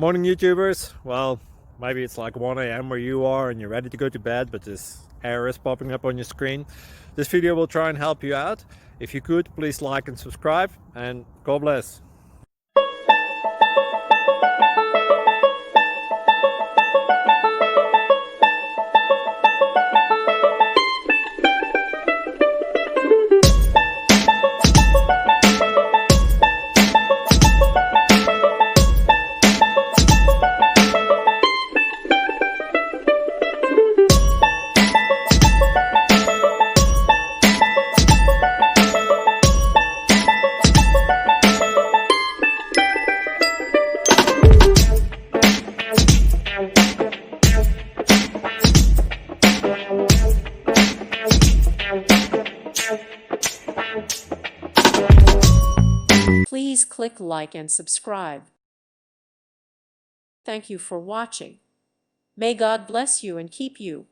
Morning YouTubers. Well, maybe it's like 1 a.m. where you are and you're ready to go to bed, but this error is popping up on your screen. This video will try and help you out. If you could, please like and subscribe, and God bless. Please click like and subscribe. Thank you for watching. May God bless you and keep you.